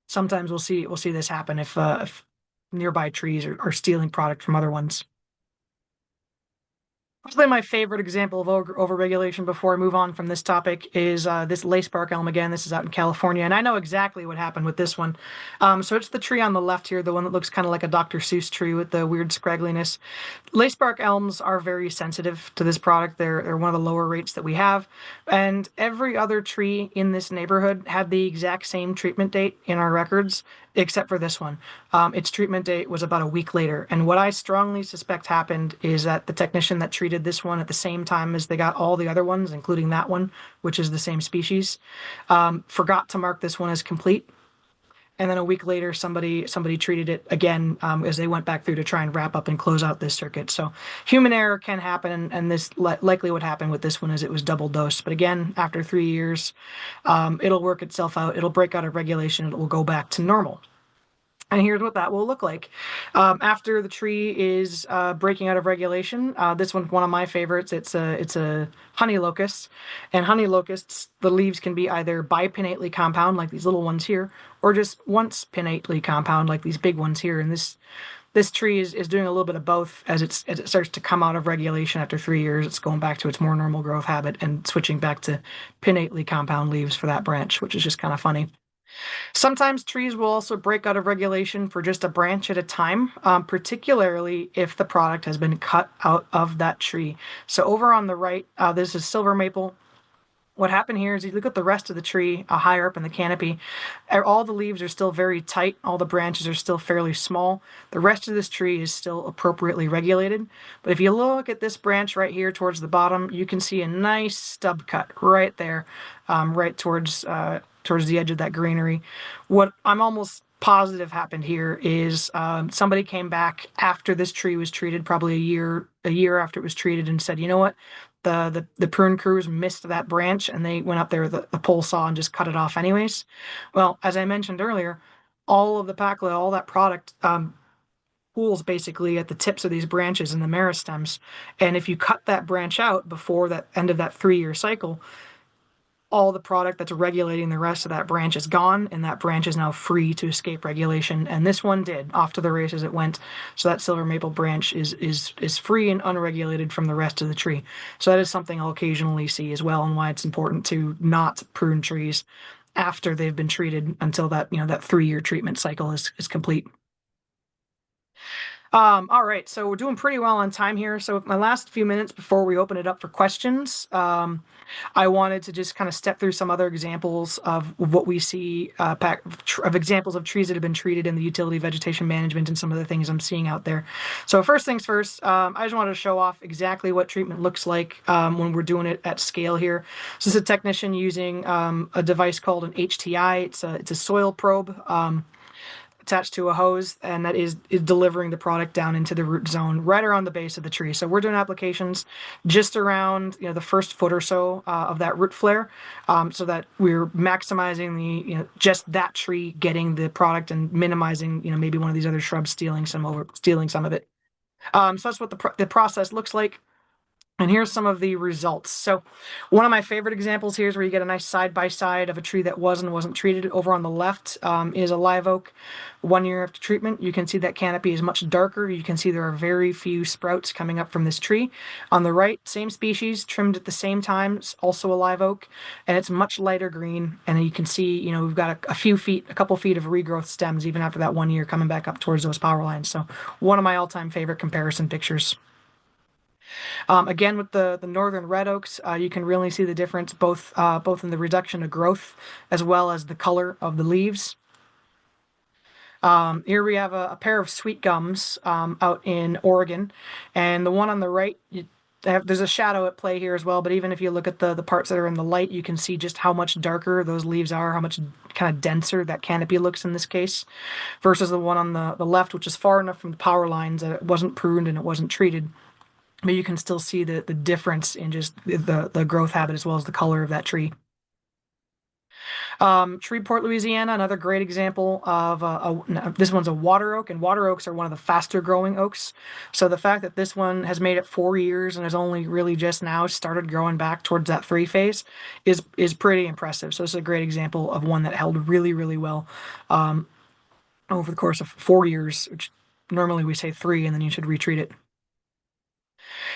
sometimes we'll see this happen if nearby trees are stealing product from other ones. Probably my favorite example of overregulation before I move on from this topic is this lacebark elm again. This is out in California, and I know exactly what happened with this one. So it's the tree on the left here, the one that looks kind of like a Dr. Seuss tree with the weird scraggliness. Lacebark elms are very sensitive to this product. They're one of the lower rates that we have, and every other tree in this neighborhood had the exact same treatment date in our records, except for this one. Its treatment date was about a week later. And what I strongly suspect happened is that the technician that treated this one at the same time as they got all the other ones, including that one, which is the same species, forgot to mark this one as complete. And then a week later, somebody treated it again as they went back through to try and wrap up and close out this circuit. So human error can happen, and this likely what happened with this one is it was double dose. But again, after 3 years, it'll work itself out. It'll break out of regulation. It will go back to normal. And here's what that will look like. After the tree is breaking out of regulation, this one's one of my favorites. It's a honey locust. And honey locusts, the leaves can be either bipinnately compound, like these little ones here, or just once pinnately compound, like these big ones here. And This tree is doing a little bit of both as it starts to come out of regulation after 3 years. It's going back to its more normal growth habit and switching back to pinnately compound leaves for that branch, which is just kind of funny. Sometimes trees will also break out of regulation for just a branch at a time, particularly if the product has been cut out of that tree. So over on the right, this is silver maple. What happened here is you look at the rest of the tree higher up in the canopy, all the leaves are still very tight, all the branches are still fairly small. The rest of this tree is still appropriately regulated. But if you look at this branch right here towards the bottom, you can see a nice stub cut right there, right towards the edge of that greenery. What I'm almost positive happened here is somebody came back after this tree was treated, probably a year after it was treated, and said, you know what? The prune crews missed that branch and they went up there with the pole saw and just cut it off anyways. Well, as I mentioned earlier, all of the Pacla, all that product pools basically at the tips of these branches and the meristems. And if you cut that branch out before that end of that 3 year cycle, all the product that's regulating the rest of that branch is gone, and that branch is now free to escape regulation. And this one did. Off to the races it went. So that silver maple branch is free and unregulated from the rest of the tree. So that is something I'll occasionally see as well, and why it's important to not prune trees after they've been treated until that 3 year treatment cycle is complete. All right, so we're doing pretty well on time here. So my last few minutes before we open it up for questions, I wanted to just kind of step through some other examples of what we see of examples of trees that have been treated in the utility vegetation management and some of the things I'm seeing out there. So first things first, I just wanted to show off exactly what treatment looks like when we're doing it at scale here. So this is a technician using a device called an HTI. It's a soil probe. Attached to a hose, and that is delivering the product down into the root zone right around the base of the tree. So we're doing applications just around the first foot or so of that root flare, so that we're maximizing the just that tree getting the product and minimizing maybe one of these other shrubs stealing some of it. So that's what the process looks like. And here's some of the results. So one of my favorite examples here is where you get a nice side by side of a tree that was and wasn't treated. Over on the left is a live oak 1 year after treatment. You can see that canopy is much darker. You can see there are very few sprouts coming up from this tree. On the right, same species, trimmed at the same time. It's also a live oak, and it's much lighter green. And you can see, we've got a couple feet of regrowth stems even after that 1 year coming back up towards those power lines. So one of my all-time favorite comparison pictures. Again, with the northern red oaks, you can really see the difference both in the reduction of growth as well as the color of the leaves. Here we have a pair of sweet gums out in Oregon, and the one on the right, there's a shadow at play here as well, but even if you look at the parts that are in the light, you can see just how much darker those leaves are, how much kind of denser that canopy looks in this case, versus the one on the left, which is far enough from the power lines that it wasn't pruned and it wasn't treated. But you can still see the difference in just the growth habit as well as the color of that tree. Shreveport, Louisiana, another great example of this one's a water oak, and water oaks are one of the faster growing oaks. So the fact that this one has made it 4 years and has only really just now started growing back towards that 3 phase is pretty impressive. So this is a great example of one that held really, really well over the course of 4 years, which normally we say 3, and then you should retreat it.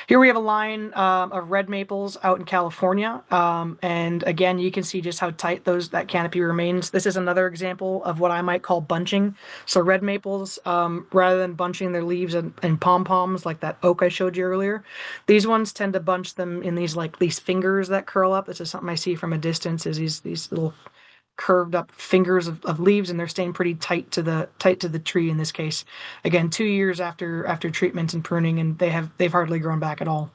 Here we have a line of red maples out in California, and again, you can see just how tight that canopy remains. This is another example of what I might call bunching. So red maples, rather than bunching their leaves in pom-poms like that oak I showed you earlier, these ones tend to bunch them in these fingers that curl up. This is something I see from a distance, is these little curved up fingers of leaves, and they're staying pretty tight to the tree in this case. Again, 2 years after treatment and pruning, and they've hardly grown back at all.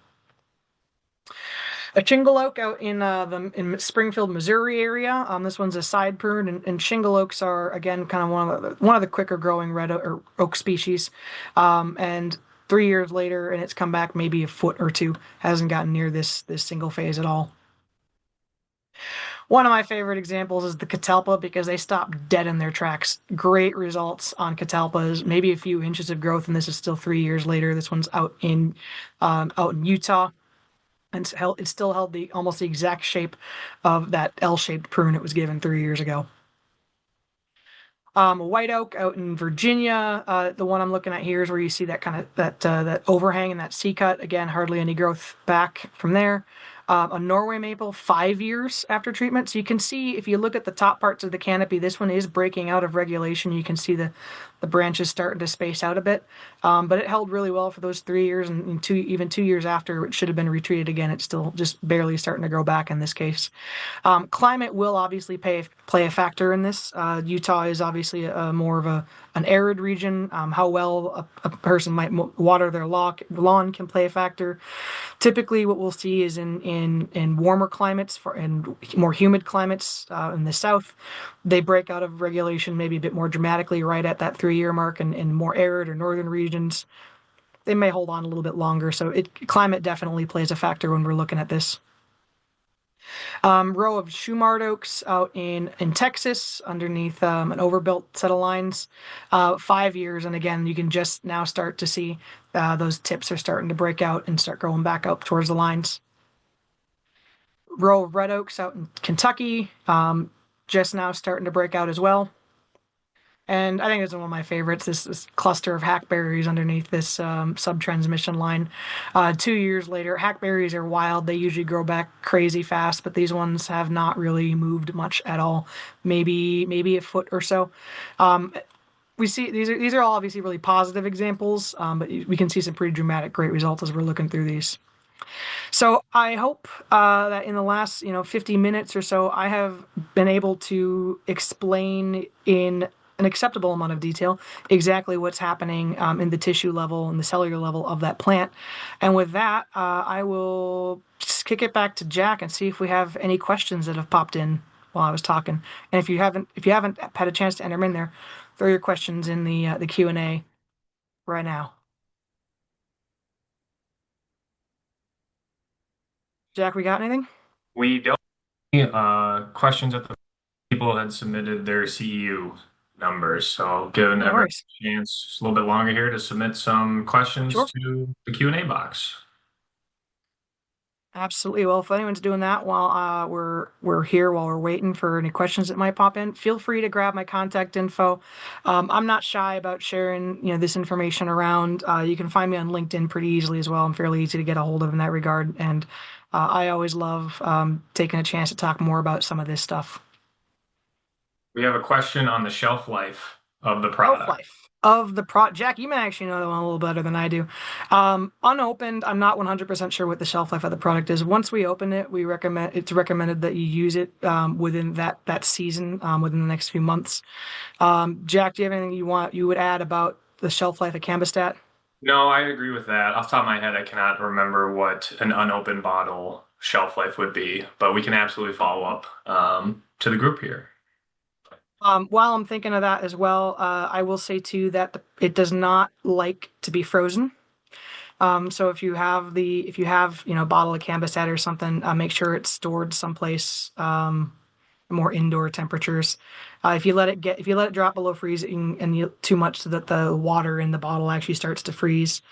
A shingle oak out in Springfield, Missouri area. This one's a side prune, and shingle oaks are again kind of one of the quicker growing red or oak species. And 3 years later, and it's come back maybe a foot or two. Hasn't gotten near this single phase at all. One of my favorite examples is the catalpa, because they stop dead in their tracks. Great results on catalpas, maybe a few inches of growth, and this is still 3 years later. This one's out in Utah, and it still held almost the exact shape of that L-shaped prune it was given 3 years ago. White oak out in Virginia. The one I'm looking at here is where you see that kind of that overhang and that C cut. Again, hardly any growth back from there. A Norway maple, 5 years after treatment. So you can see if you look at the top parts of the canopy, this one is breaking out of regulation. You can see the branches starting to space out a bit. But it held really well for those 3 years, and even 2 years after it should have been retreated again. It's still just barely starting to grow back in this case. Climate will obviously play a factor in this. Utah is obviously more of an arid region. How well a person might water their lawn can play a factor. Typically, what we'll see is in warmer climates and more humid climates in the south, they break out of regulation maybe a bit more dramatically right at that 3 year mark. And in more arid or northern regions, they may hold on a little bit longer. So climate definitely plays a factor when we're looking at this. Row of Shumard oaks out in Texas underneath an overbuilt set of lines. 5 years, and again, you can just now start to see those tips are starting to break out and start growing back up towards the lines. Row of red oaks out in Kentucky, just now starting to break out as well. And I think it's one of my favorites, this cluster of hackberries underneath this sub-transmission line. 2 years later, hackberries are wild. They usually grow back crazy fast, but these ones have not really moved much at all. Maybe a foot or so. We see these are all obviously really positive examples, but we can see some pretty dramatic, great results as we're looking through these. So I hope that in the last 50 minutes or so, I have been able to explain in an acceptable amount of detail exactly what's happening in the tissue level and the cellular level of that plant. And with that, I will just kick it back to Jack and see if we have any questions that have popped in while I was talking. And if you haven't had a chance to enter them in there, throw your questions in the Q&A right now. Jack, we got anything? We don't questions that the people had submitted their CEU numbers. So giving No everyone worries. a chance just a little bit longer here to submit some questions Sure. to the Q&A box. Absolutely. Well, if anyone's doing that while we're here, while we're waiting for any questions that might pop in, feel free to grab my contact info. I'm not shy about sharing, this information around. You can find me on LinkedIn pretty easily as well. I'm fairly easy to get a hold of in that regard, and I always love taking a chance to talk more about some of this stuff. We have a question on the shelf life of the Shelf product. life of the Jack, you may actually know that one a little better than I do. Unopened, I'm not 100% sure what the shelf life of the product is. Once we open it, it's recommended that you use it within that season, within the next few months. Jack, do you have anything you would add about the shelf life of Cambistat? No, I agree with that. Off the top of my head, I cannot remember what an unopened bottle shelf life would be, but we can absolutely follow up to the group here. While I'm thinking of that as well, I will say too that it does not like to be frozen. So if you have a bottle of Cambistat or something, make sure it's stored someplace more indoor temperatures. If you let it drop below freezing too much so that the water in the bottle actually starts to freeze,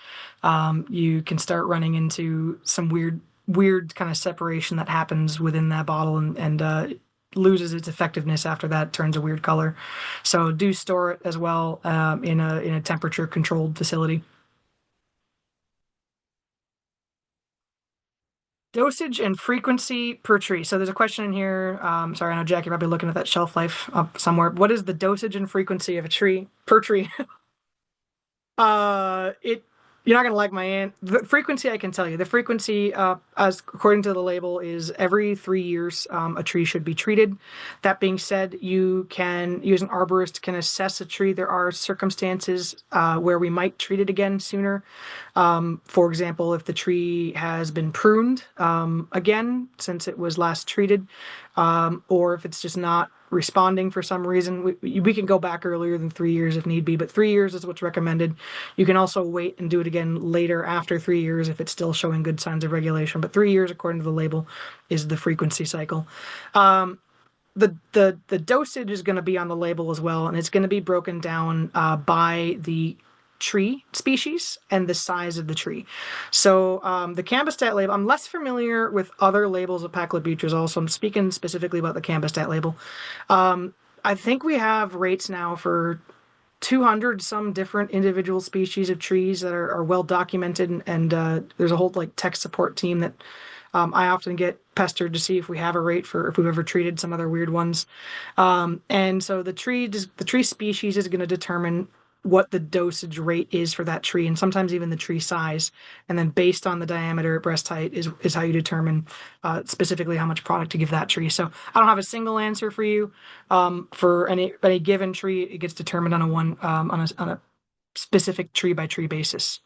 you can start running into some weird kind of separation that happens within that bottle and loses its effectiveness after that, turns a weird color. So do store it as well in a temperature controlled facility. Dosage and frequency per tree. So there's a question in here. Sorry, I know Jack, you're probably looking at that shelf life up somewhere. What is the dosage and frequency of a tree per tree? It You're not gonna like the frequency. I can tell you the frequency, as according to the label, is every 3 years. A tree should be treated. That being said, you can use an arborist can assess a tree. There are circumstances where we might treat it again sooner. For example, if the tree has been pruned again since it was last treated, or if it's just not responding for some reason, we can go back earlier than 3 years if need be, but 3 years is what's recommended. You can also wait and do it again later after 3 years if it's still showing good signs of regulation, but 3 years, according to the label, is the frequency cycle. The dosage is going to be on the label as well, and it's going to be broken down by the tree species and the size of the tree. So the Cambistat label, I'm less familiar with other labels of paclobutrazol, so I'm speaking specifically about the Cambistat label. I think we have rates now for 200 some different individual species of trees that are well documented, and there's a whole like tech support team that I often get pestered to see if we have a rate for if we've ever treated some other weird ones. And so the tree species is going to determine what the dosage rate is for that tree, and sometimes even the tree size. And then based on the diameter, breast height is how you determine specifically how much product to give that tree. So I don't have a single answer for you. For any given tree, it gets determined on a one on a specific tree by tree basis.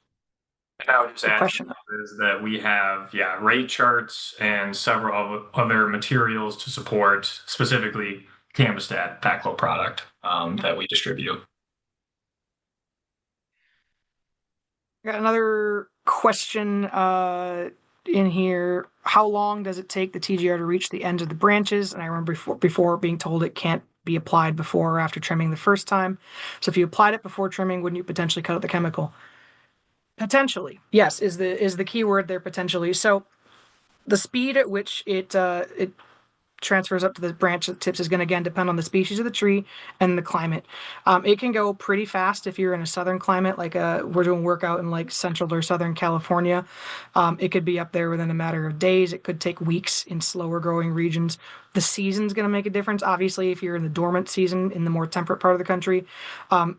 And I would just Good add to question. that is that we have, yeah, rate charts and several other materials to support specifically Cambistat backflow product that we distribute. Got another question in here. How long does it take the TGR to reach the ends of the branches? And I remember before being told it can't be applied before or after trimming the first time. So if you applied it before trimming, wouldn't you potentially cut out the chemical? Potentially, yes, is the key word there. Potentially. So the speed at which it transfers up to the branch tips is going to again depend on the species of the tree and the climate. It can go pretty fast if you're in a southern climate, like we're doing workout in like central or southern California. It could be up there within a matter of days. It could take weeks in slower growing regions. The season's going to make a difference. Obviously, if you're in the dormant season in the more temperate part of the country,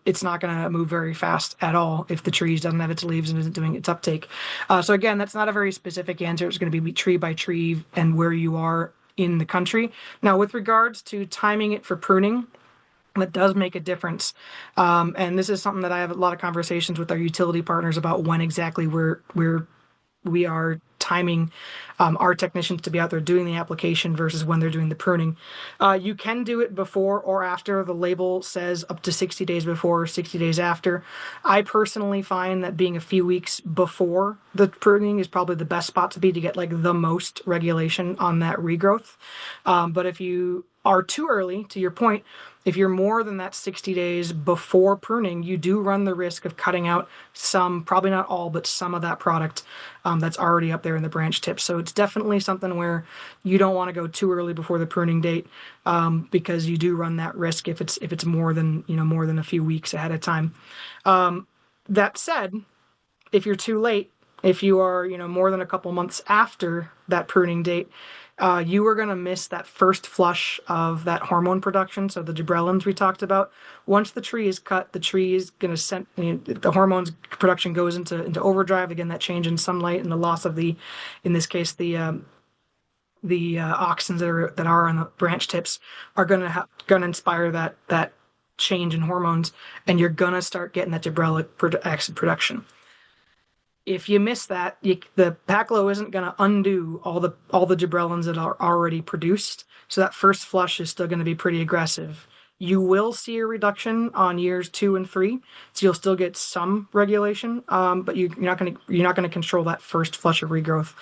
it's not going to move very fast at all if the tree doesn't have its leaves and isn't doing its uptake. So again, that's not a very specific answer. It's going to be tree by tree and where you are in the country. Now, with regards to timing it for pruning, that does make a difference. And this is something that I have a lot of conversations with our utility partners about when exactly we are timing our technicians to be out there doing the application versus when they're doing the pruning. You can do it before or after. The label says up to 60 days before, 60 days after. I personally find that being a few weeks before the pruning is probably the best spot to be to get like the most regulation on that regrowth. But if you are too early, to your point, if you're more than that 60 days before pruning, you do run the risk of cutting out some, probably not all, but some of that product that's already up there in the branch tips. So it's definitely something where you don't want to go too early before the pruning date because you do run that risk if it's more than more than a few weeks ahead of time. That said, if you're too late, if you are, more than a couple months after that pruning date, you are going to miss that first flush of that hormone production. So the gibberellins we talked about. Once the tree is cut, the tree is going to send the hormones production goes into overdrive. Again, that change in sunlight and the loss of in this case, the auxins that are on the branch tips are going to inspire that change in hormones, and you're going to start getting that gibberellic acid production. If you miss that, the Paclo isn't going to undo all the gibberellins that are already produced. So that first flush is still going to be pretty aggressive. You will see a reduction on years 2 and 3, so you'll still get some regulation, but you're not going to control that first flush of regrowth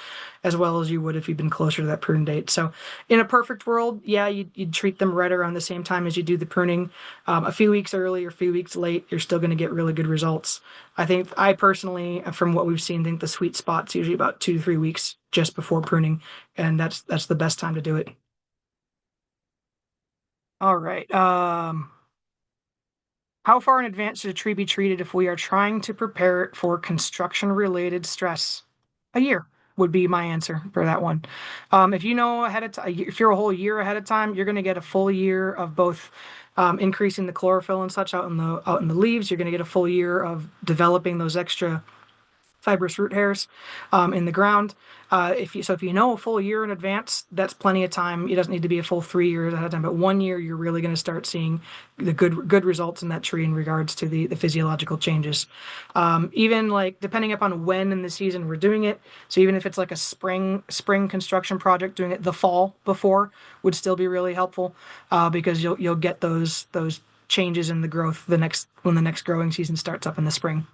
as well as you would if you've been closer to that prune date. So in a perfect world, yeah, you'd treat them right around the same time as you do the pruning. A few weeks early or a few weeks late, you're still going to get really good results. I personally, from what we've seen, think the sweet spot's usually about 2 to 3 weeks just before pruning, and that's the best time to do it. All right. How far in advance should a tree be treated if we are trying to prepare it for construction-related stress? A year would be my answer for that one. If you know ahead of time, if you're a whole year ahead of time, you're going to get a full year of both increasing the chlorophyll and such out in the leaves. You're going to get a full year of developing those extra fibrous root hairs in the ground. If you know a full year in advance, that's plenty of time. It doesn't need to be a full 3 years ahead of time, but 1 year you're really going to start seeing the good results in that tree in regards to the physiological changes. Even like depending upon when in the season we're doing it. So even if it's like a spring construction project, doing it the fall before would still be really helpful because you'll get those changes in the growth when the next growing season starts up in the spring.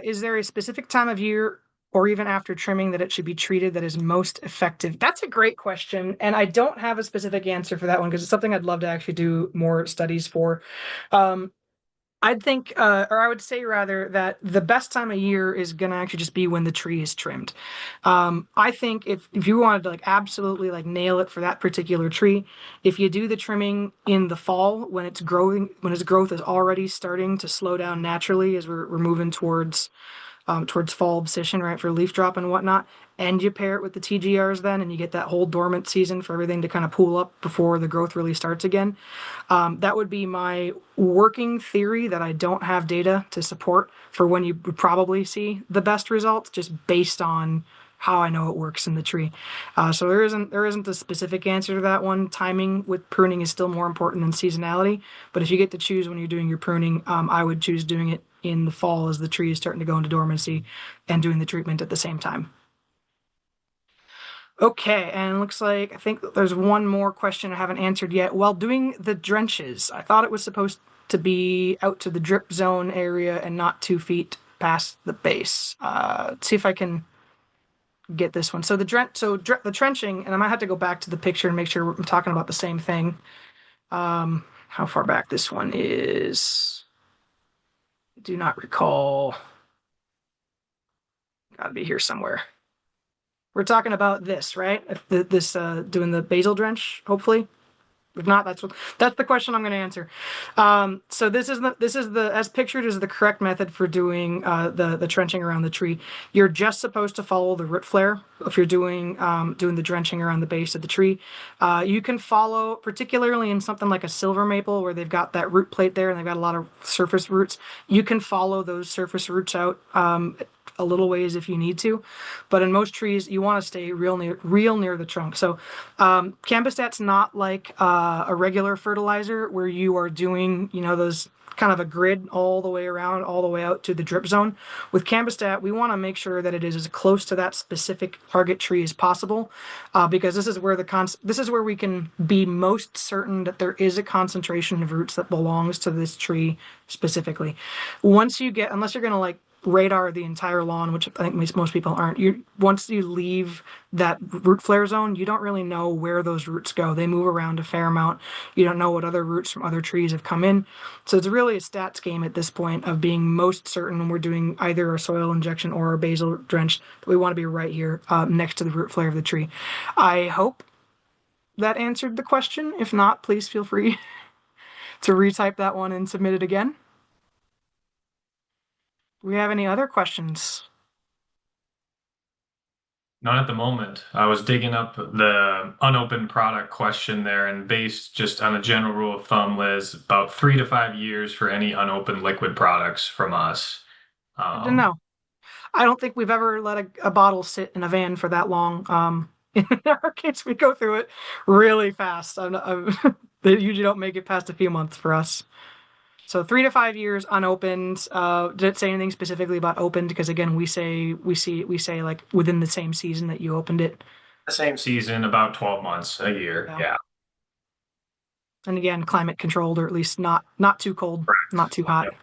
Is there a specific time of year or even after trimming that it should be treated that is most effective? That's a great question, and I don't have a specific answer for that one because it's something I'd love to actually do more studies for. Um, I'd think, or I would say rather, that the best time of year is going to actually just be when the tree is trimmed. I think if you wanted to like absolutely like nail it for that particular tree, if you do the trimming in the fall when it's growing, when its growth is already starting to slow down naturally as we're moving towards fall obsession, right, for leaf drop and whatnot. And you pair it with the TGRs then, and you get that whole dormant season for everything to kind of pool up before the growth really starts again. That would be my working theory that I don't have data to support for when you would probably see the best results, just based on how I know it works in the tree. So there isn't a specific answer to that one. Timing with pruning is still more important than seasonality. But if you get to choose when you're doing your pruning, I would choose doing it in the fall as the tree is starting to go into dormancy and doing the treatment at the same time. Okay, and looks like I think there's one more question I haven't answered yet. While doing the drenches, I thought it was supposed to be out to the drip zone area and not 2 feet past the base. Let's see if I can get this one. So the trenching, and I might have to go back to the picture and make sure I'm talking about the same thing. How far back this one is, I do not recall. Got to be here somewhere. We're talking about this, right? This doing the basil drench, hopefully. If not, that's the question I'm going to answer. So this is the as pictured is the correct method for doing the trenching around the tree. You're just supposed to follow the root flare if you're doing the drenching around the base of the tree. You can follow, particularly in something like a silver maple where they've got that root plate there and they've got a lot of surface roots. You can follow those surface roots out a little ways if you need to, but in most trees you want to stay real near the trunk. So Cambistat's not like a regular fertilizer where you are doing, those kind of a grid all the way around, all the way out to the drip zone. With Cambistat, we want to make sure that it is as close to that specific target tree as possible, because this is where we can be most certain that there is a concentration of roots that belongs to this tree specifically. Unless you're going to like radar the entire lawn, which I think most people aren't. Once you leave that root flare zone, you don't really know where those roots go. They move around a fair amount. You don't know what other roots from other trees have come in. So it's really a stats game at this point of being most certain when we're doing either a soil injection or a basil drench that we want to be right here next to the root flare of the tree. I hope that answered the question. If not, please feel free to retype that one and submit it again. Do we have any other questions? Not at the moment. I was digging up the unopened product question there, and based just on a general rule of thumb, Liz, about 3 to 5 years for any unopened liquid products from us. Good to Um, know. I don't think we've ever let a bottle sit in a van for that long. In our case, we go through it really fast. They usually don't make it past a few months for us. So 3 to 5 years unopened. Did it say anything specifically about opened? Because again, we say like within the same season that you opened it. the same season, about 12 months a year. Yeah. Yeah. And again, climate controlled, or at least not too cold, not too hot. Yep.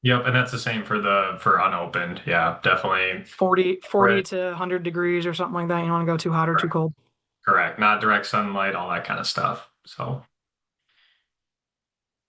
Yep. And that's the same for for unopened. Yeah, definitely. 40 to 100 degrees or something like that. You don't want to go too hot or too cold. Correct. Not direct sunlight, all that kind of stuff. So.